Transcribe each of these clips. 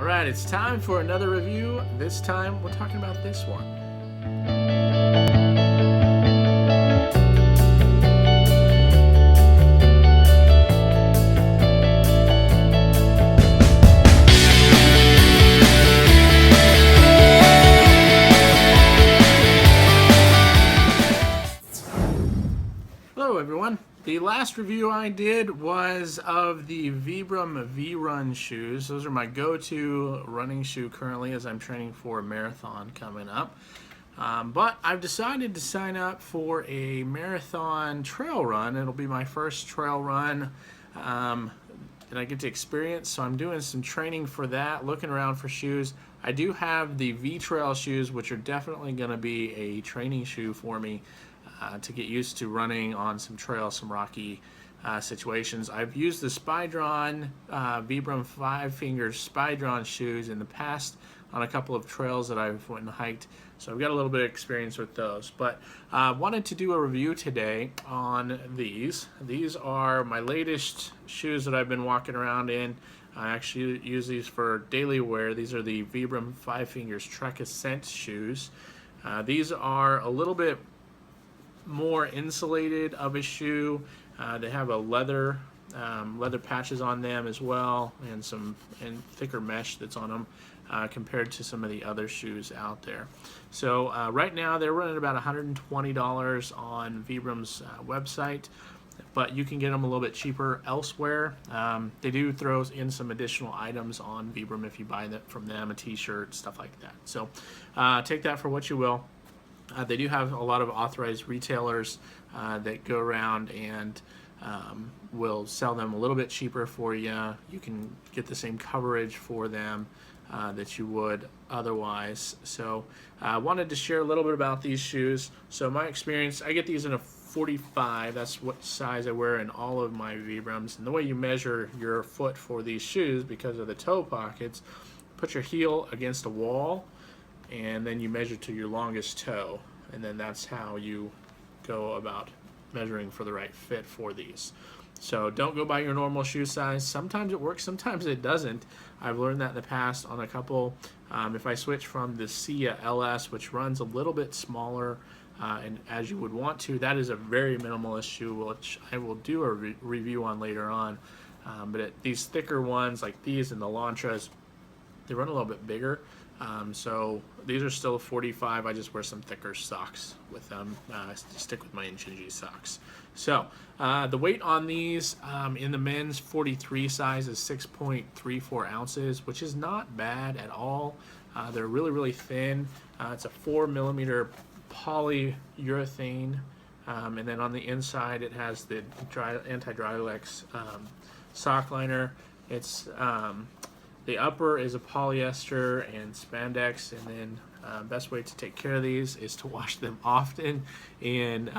All right, it's time for another review. This time we're talking about this one. Hello everyone. The last review I did was of the Vibram V-Run shoes. Those are my go-to running shoe currently as I'm training for a marathon coming up. But I've decided to sign up for a marathon trail run. It'll be my first trail run that I get to experience, so I'm doing some training for that, looking around for shoes. I do have the V-Trail shoes, which are definitely going to be a training shoe for me to get used to running on some trails, some rocky situations. I've used the StJudeRnr Vibram Fivefingers StJudeRnr shoes in the past on a couple of trails that I've went and hiked, so I've got a little bit of experience with those. But I wanted to do a review today on these. These are my latest shoes that I've been walking around in. I actually use these for daily wear. These are the Vibram Fivefingers Trek Ascent shoes. These are a little bit more insulated of a shoe. They have a leather patches on them as well, and thicker mesh that's on them compared to some of the other shoes out there. So right now they're running about $120 on Vibram's website, but you can get them a little bit cheaper elsewhere. They do throw in some additional items on Vibram if you buy that from them, a t-shirt, stuff like that. So take that for what you will. They do have a lot of authorized retailers that go around and will sell them a little bit cheaper for you. You can get the same coverage for them that you would otherwise. So I wanted to share a little bit about these shoes. So my experience, I get these in a 45. That's what size I wear in all of my Vibrams. And the way you measure your foot for these shoes, because of the toe pockets, put your heel against a wall, and then you measure to your longest toe, and then that's how you go about measuring for the right fit for these. So don't go by your normal shoe size. Sometimes it works, sometimes it doesn't. I've learned that in the past on a couple. If I switch from the Sia LS, which runs a little bit smaller, and as you would want to, that is a very minimalist shoe, which I will do a review on later on. But these thicker ones like these and the Lantras, they run a little bit bigger. So these are still 45. I just wear some thicker socks with them. Stick with my Inch socks. So the weight on these in the men's 43 size is 6.34 ounces, which is not bad at all. They're really, really thin. It's a 4mm polyurethane, and then on the inside it has the anti-dry lex sock liner. It's the upper is a polyester and spandex, and then best way to take care of these is to wash them often in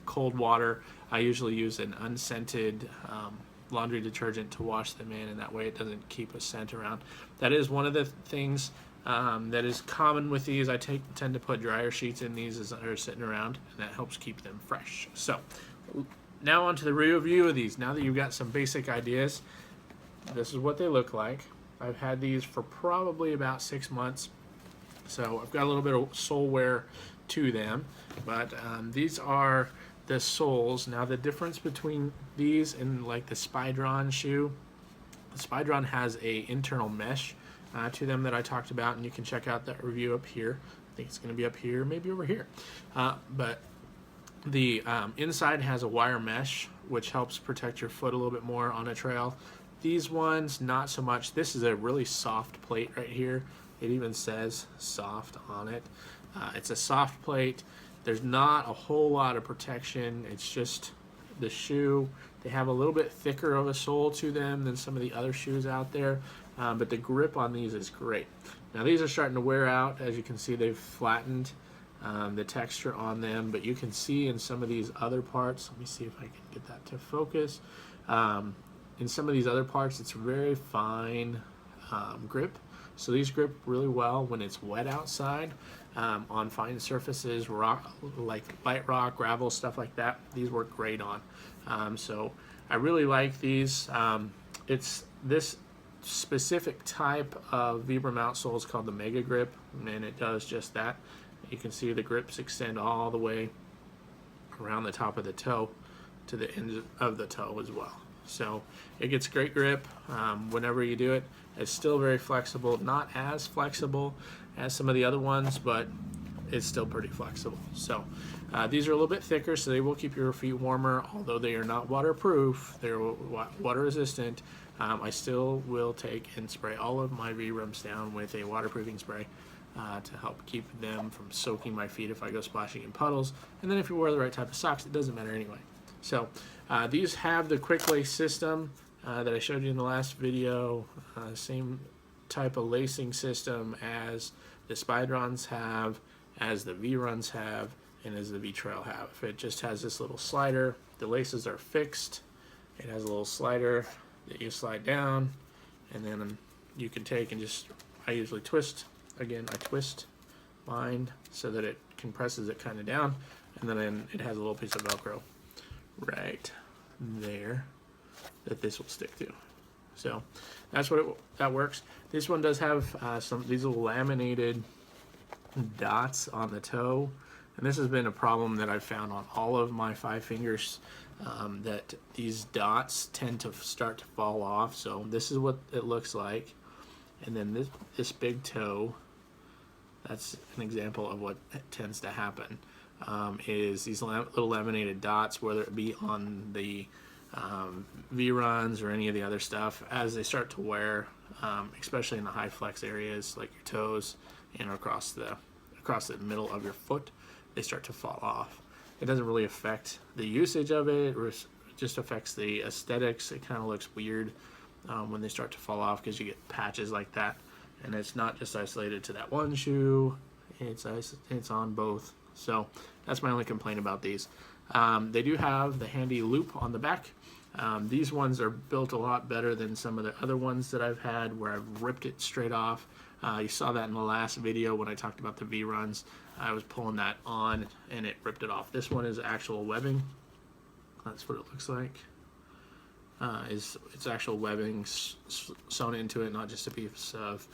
cold water. I usually use an unscented laundry detergent to wash them in, and that way it doesn't keep a scent around. That is one of the things that is common with these. I tend to put dryer sheets in these as they're sitting around, and that helps keep them fresh. So now on to the review of these. Now that you've got some basic ideas, this is what they look like. I've had these for probably about 6 months, so I've got a little bit of sole wear to them, but these are the soles. Now the difference between these and like the StJudeRnr shoe, the StJudeRnr has a internal mesh to them that I talked about, and you can check out that review up here. I think it's going to be up here, maybe over here. But the inside has a wire mesh, which helps protect your foot a little bit more on a trail. These ones, not so much. This is a really soft plate right here. It even says soft on it. It's a soft plate. There's not a whole lot of protection. It's just the shoe. They have a little bit thicker of a sole to them than some of the other shoes out there, but the grip on these is great. Now these are starting to wear out. As you can see, they've flattened the texture on them, but you can see in some of these other parts, let me see if I can get that to focus. In some of these other parts, it's very fine grip. So these grip really well when it's wet outside on fine surfaces, rock, like light rock, gravel, stuff like that. These work great on. So I really like these. This specific type of Vibram outsole is called the Mega Grip, and it does just that. You can see the grips extend all the way around the top of the toe to the end of the toe as well. So it gets great grip whenever you do it. It's still very flexible, not as flexible as some of the other ones, but it's still pretty flexible. So these are a little bit thicker, so they will keep your feet warmer, although they are not waterproof. They're water resistant. I still will take and spray all of my Vibrams down with a waterproofing spray to help keep them from soaking my feet if I go splashing in puddles. And then if you wear the right type of socks, it doesn't matter anyway. So these have the quick lace system that I showed you in the last video. Same type of lacing system as the StJudeRnrs have, as the V-Runs have, and as the V-Trail have. It just has this little slider. The laces are fixed. It has a little slider that you slide down, and then you can take and just, I usually twist. Again, I twist mine so that it compresses it kind of down, and then it has a little piece of Velcro right there that this will stick to. So that's what that works. This one does have these little laminated dots on the toe, and this has been a problem that I've found on all of my Fivefingers, that these dots tend to start to fall off. So this is what it looks like, and then this big toe, that's an example of what tends to happen, is these little laminated dots, whether it be on the V-Runs or any of the other stuff, as they start to wear, especially in the high flex areas like your toes and across the middle of your foot, they start to fall off. It doesn't really affect the usage of it, or it just affects the aesthetics. It kind of looks weird when they start to fall off, because you get patches like that, and it's not just isolated to that one shoe, it's on both. So that's my only complaint about these. They do have the handy loop on the back. These ones are built a lot better than some of the other ones that I've had where I've ripped it straight off. You saw that in the last video when I talked about the V-Runs. I was pulling that on and it ripped it off. This one is actual webbing. That's what it looks like. It's actual webbing sewn into it, not just a piece of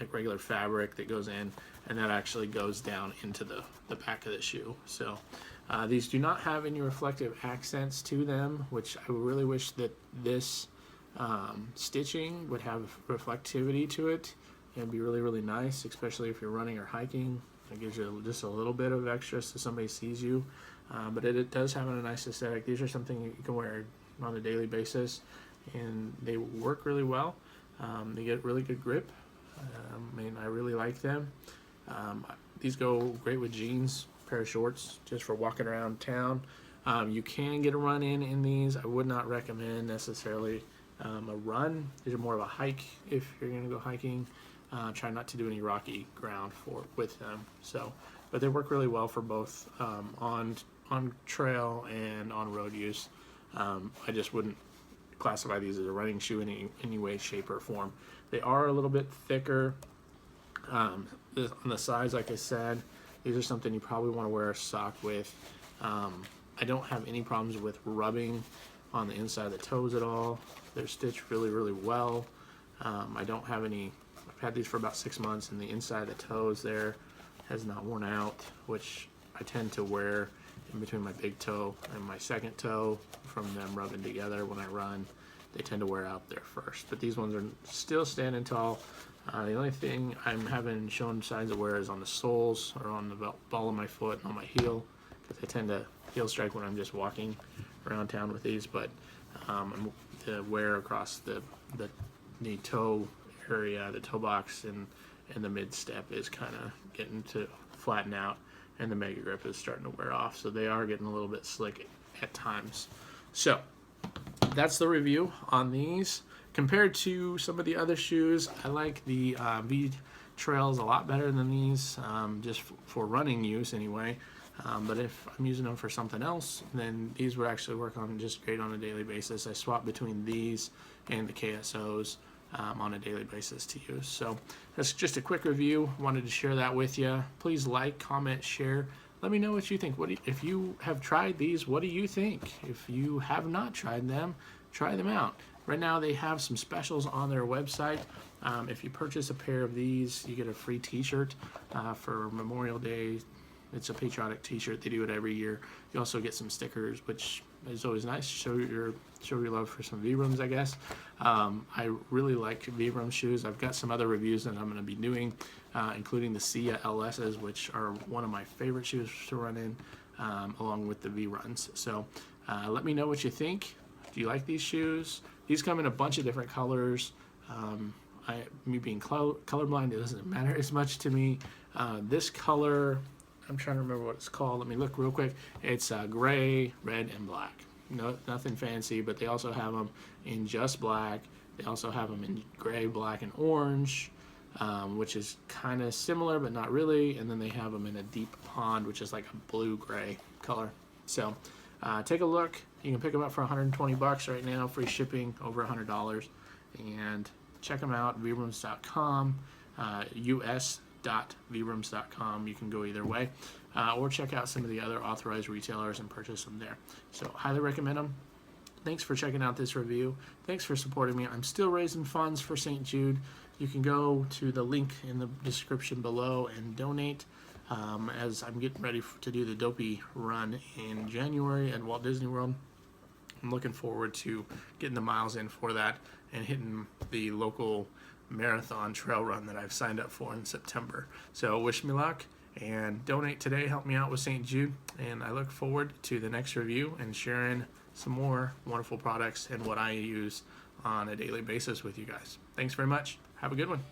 like regular fabric that goes in, and that actually goes down into the back of the shoe. So these do not have any reflective accents to them, which I really wish that this stitching would have reflectivity to it. It'd be really, really nice, especially if you're running or hiking. It gives you just a little bit of extra so somebody sees you. But it does have a nice aesthetic. These are something you can wear on a daily basis, and they work really well. They get really good grip. I really like them. These go great with jeans, pair of shorts, just for walking around town. You can get a run in these. I would not recommend necessarily a run. These are more of a hike if you're going to go hiking. Try not to do any rocky ground with them. So, but they work really well for both on trail and on road use. I just wouldn't classify these as a running shoe in any way, shape, or form. They are a little bit thicker on the sides. Like I said, these are something you probably want to wear a sock with. I don't have any problems with rubbing on the inside of the toes at all. They're stitched really, really well. I don't have any. I've had these for about 6 months, and the inside of the toes there has not worn out, which I tend to wear in between my big toe and my second toe from them rubbing together when I run. They tend to wear out there first, but these ones are still standing tall. The only thing I'm having shown signs of wear is on the soles or on the ball of my foot and on my heel, because I tend to heel strike when I'm just walking around town with these. But the wear across the toe area, the toe box and the mid step is kind of getting to flatten out, and the Mega Grip is starting to wear off. So they are getting a little bit slick at times. So that's the review on these. Compared to some of the other shoes, I like the V-Trails a lot better than these, just for running use anyway. But if I'm using them for something else, then these would actually work on just great on a daily basis. I swap between these and the KSOs on a daily basis to use. So that's just a quick review. Wanted to share that with you. Please like, comment, share. Let me know what you think. If you have tried these, what do you think? If you have not tried them, try them out. Right now they have some specials on their website. If you purchase a pair of these, you get a free t-shirt for Memorial Day. It's a patriotic t-shirt. They do it every year. You also get some stickers, which is always nice. Show your love for some Vibrams, I guess. I really like Vibram shoes. I've got some other reviews that I'm going to be doing, including the Sia LSs, which are one of my favorite shoes to run in, along with the V-Runs. So let me know what you think. Do you like these shoes? These come in a bunch of different colors. Me being colorblind, it doesn't matter as much to me. This color, I'm trying to remember what it's called. Let me look real quick. It's gray, red, and black. No, nothing fancy, but they also have them in just black. They also have them in gray, black, and orange, which is kind of similar, but not really. And then they have them in a deep pond, which is like a blue-gray color. So take a look. You can pick them up for 120 bucks right now, free shipping, over $100. And check them out, Vibrams.com, us.vibrams.com. You can go either way, or check out some of the other authorized retailers and purchase them there. So highly recommend them. Thanks for checking out this review. Thanks for supporting me. I'm still raising funds for St. Jude. You can go to the link in the description below and donate, as I'm getting ready to do the Dopey run in January at Walt Disney World. I'm looking forward to getting the miles in for that and hitting the local marathon trail run that I've signed up for in September. So wish me luck and donate today. Help me out with St. Jude. And I look forward to the next review and sharing some more wonderful products and what I use on a daily basis with you guys. Thanks very much. Have a good one.